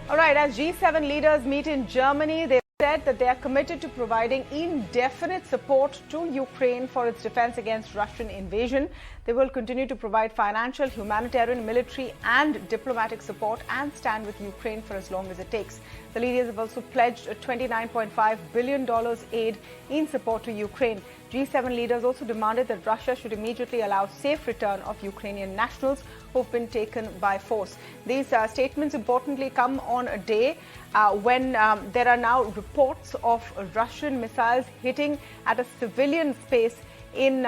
All right, as G7 leaders meet in Germany, they said that they are committed to providing indefinite support to Ukraine for its defense against Russian invasion. They will continue to provide financial, humanitarian, military and diplomatic support and stand with Ukraine for as long as it takes. The leaders have also pledged a $29.5 billion aid in support to Ukraine. G7 leaders also demanded that Russia should immediately allow safe return of Ukrainian nationals who've been taken by force. These statements importantly come on a day when there are now reports of Russian missiles hitting at a civilian space in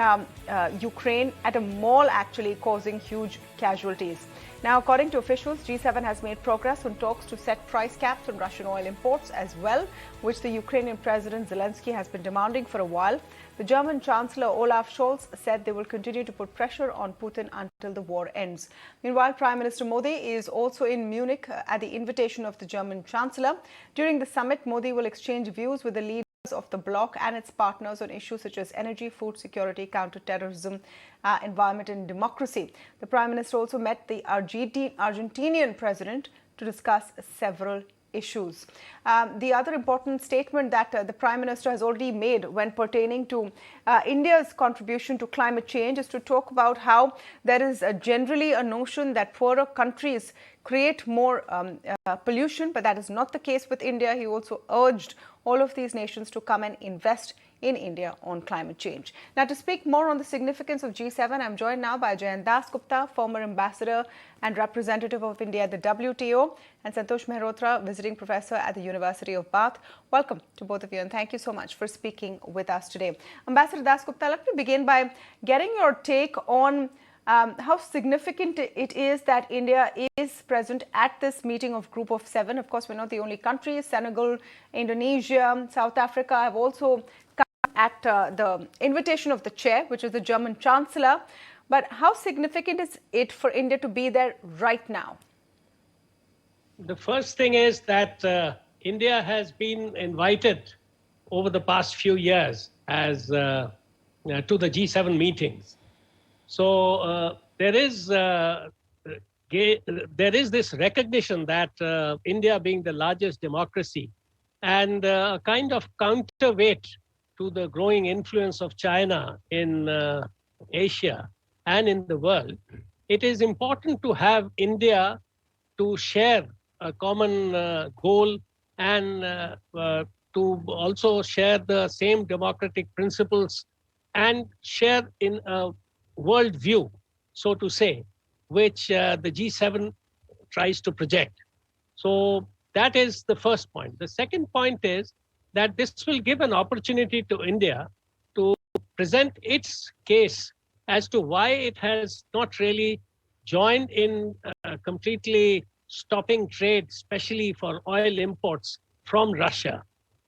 Ukraine, at a mall actually, causing huge casualties. Now, according to officials, G7 has made progress on talks to set price caps on Russian oil imports as well, which the Ukrainian President Zelensky has been demanding for a while. The German Chancellor Olaf Scholz said they will continue to put pressure on Putin until the war ends. Meanwhile, Prime Minister Modi is also in Munich at the invitation of the German Chancellor. During the summit, Modi will exchange views with the leaders of the bloc and its partners on issues such as energy, food security, counter-terrorism, environment and democracy. The Prime Minister also met the Argentinian president to discuss several issues. The other important statement that the Prime Minister has already made when pertaining to India's contribution to climate change is to talk about how there is generally a notion that poorer countries create more pollution, but that is not the case with India. He also urged all of these nations to come and invest in India on climate change. Now, to speak more on the significance of G7, I'm joined now by Jayant Dasgupta, former ambassador and representative of India at the WTO, and Santosh Mehrotra, visiting professor at the University of Bath. Welcome to both of you, and thank you so much for speaking with us today. Ambassador Dasgupta, let me begin by getting your take on how significant it is that India is present at this meeting of Group of Seven. Of course, we're not the only country. Senegal, Indonesia, South Africa have also come at the invitation of the chair, which is the German Chancellor. But how significant is it for India to be there right now? The first thing is that India has been invited over the past few years as to the G7 meetings. So there is this recognition that India, being the largest democracy and a kind of counterweight to the growing influence of China in Asia and in the world, it is important to have India to share a common goal and to also share the same democratic principles and share in a world view, so to say, which the G7 tries to project. So that is the first point. The second point is that this will give an opportunity to India to present its case as to why it has not really joined in completely stopping trade, especially for oil imports from Russia,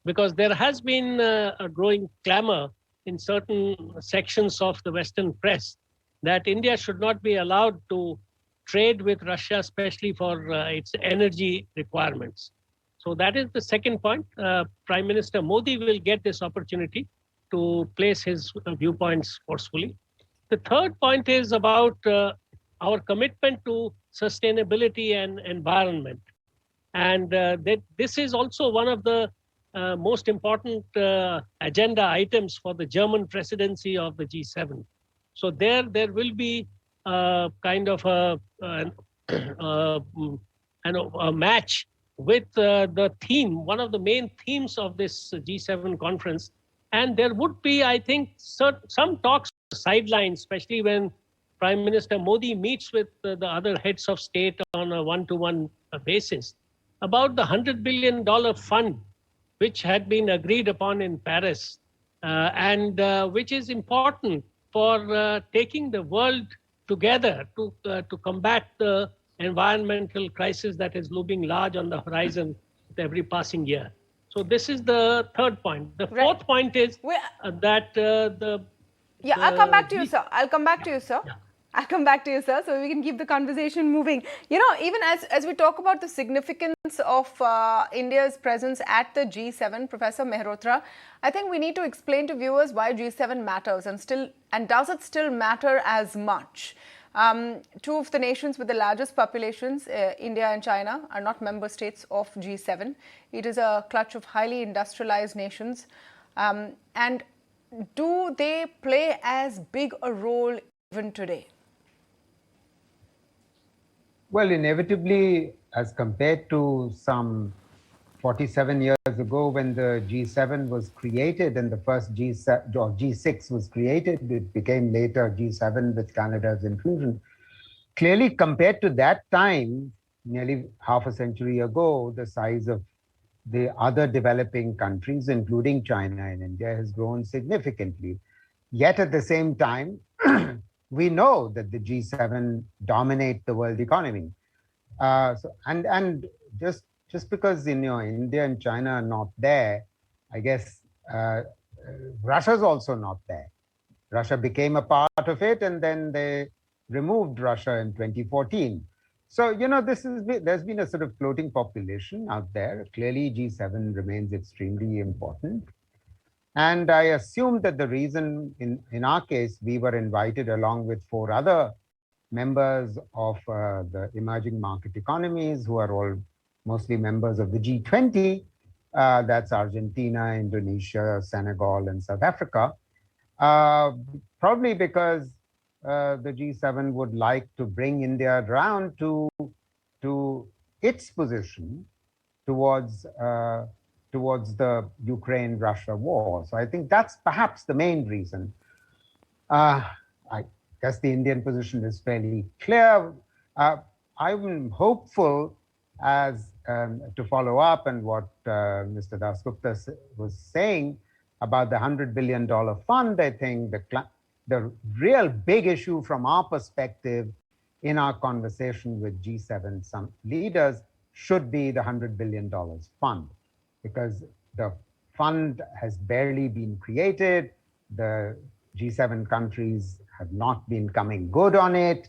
because there has been a growing clamor in certain sections of the Western press that India should not be allowed to trade with Russia, especially for its energy requirements. So that is the second point. Prime Minister Modi will get this opportunity to place his viewpoints forcefully. The third point is about our commitment to sustainability and environment. And that this is also one of the most important agenda items for the German presidency of the G7. So there will be kind of a match with the theme, one of the main themes of this G7 conference. And there would be, I think, some talks sidelines, especially when Prime Minister Modi meets with the other heads of state on a one-to-one basis, about the $100 billion fund, which had been agreed upon in Paris, and which is important for taking the world together to combat the environmental crisis that is looming large on the horizon with every passing year. So this is the third point. The fourth point is that I'll come back to you, sir. I'll come back to you, sir. Yeah. I'll come back to you, sir, so we can keep the conversation moving. You know, even as we talk about the significance of India's presence at the G7, Professor Mehrotra, I think we need to explain to viewers why G7 matters and does it still matter as much? Two of the nations with the largest populations, India and China, are not member states of G7. It is a clutch of highly industrialized nations. And do they play as big a role even today? Well, inevitably, as compared to some 47 years ago when the G7 was created and the first G7 or G6 was created, it became later G7 with Canada's inclusion. Clearly, compared to that time, nearly half a century ago, the size of the other developing countries, including China and India, has grown significantly. Yet at the same time, we know that the G7 dominate the world economy. And just because India and China are not there, I guess Russia's also not there. Russia became a part of it, and then they removed Russia in 2014. So, there's been a sort of floating population out there. Clearly, G7 remains extremely important. And I assume that the reason, in our case, we were invited along with 4 other members of the emerging market economies who are all mostly members of the G20, that's Argentina, Indonesia, Senegal, and South Africa, probably because the G7 would like to bring India around to its position towards the Ukraine-Russia war. So I think that's perhaps the main reason. I guess the Indian position is fairly clear. I'm hopeful, as to follow up on what Mr. Dasgupta was saying about the $100 billion fund. I think the real big issue from our perspective in our conversation with G7 some leaders should be the $100 billion fund, because the fund has barely been created. The G7 countries have not been coming good on it,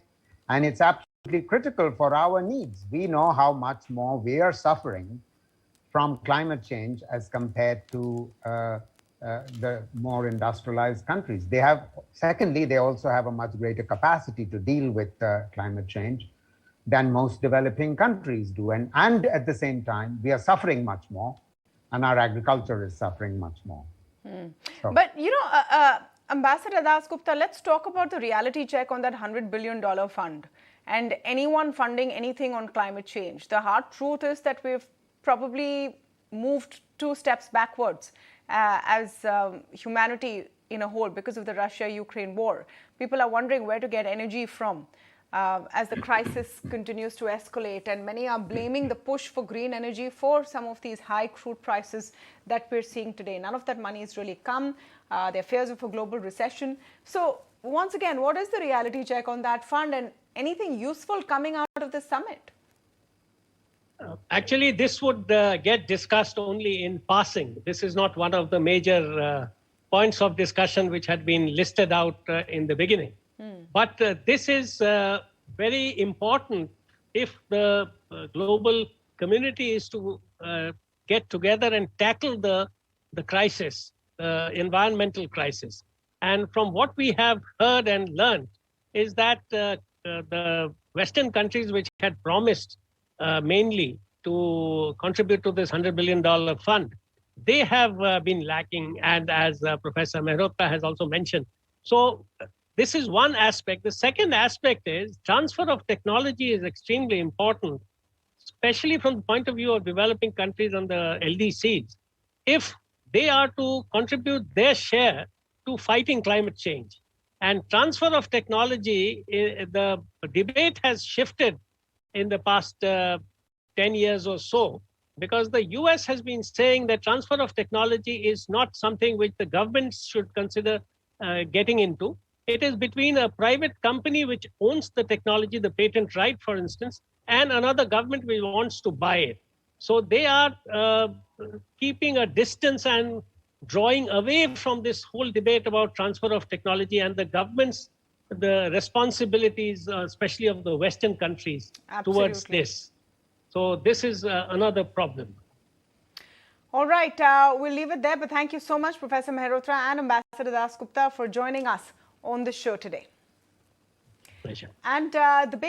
and it's absolutely critical for our needs. We know how much more we are suffering from climate change as compared to the more industrialized countries. Secondly, they also have a much greater capacity to deal with climate change than most developing countries do. And at the same time, we are suffering much more, and our agriculture is suffering much more. So. But, Ambassador Dasgupta, let's talk about the reality check on that $100 billion fund and anyone funding anything on climate change. The hard truth is that we've probably moved 2 steps backwards as humanity in a whole because of the Russia-Ukraine war. People are wondering where to get energy from as the crisis continues to escalate, and many are blaming the push for green energy for some of these high crude prices that we're seeing today. None of that money has really come. There are fears of a global recession. So once again, what is the reality check on that fund, and anything useful coming out of the summit? Actually, this would get discussed only in passing. This is not one of the major points of discussion which had been listed out in the beginning. But this is very important if the global community is to get together and tackle the crisis, the environmental crisis. And from what we have heard and learned is that the Western countries which had promised mainly to contribute to this $100 billion fund, they have been lacking, and as Professor Mehrotra has also mentioned. So this is one aspect. The second aspect is transfer of technology is extremely important, especially from the point of view of developing countries and the LDCs. If they are to contribute their share to fighting climate change. And transfer of technology, the debate has shifted in the past 10 years or so, because the US has been saying that transfer of technology is not something which the governments should consider getting into. It is between a private company which owns the technology, the patent right, for instance, and another government which wants to buy it. So they are keeping a distance and drawing away from this whole debate about transfer of technology and the government's the responsibilities, especially of the Western countries, towards this. So this is another problem. All right, we'll leave it there. But thank you so much, Professor Mehrotra and Ambassador Dasgupta, for joining us on the show today. Pleasure. And the big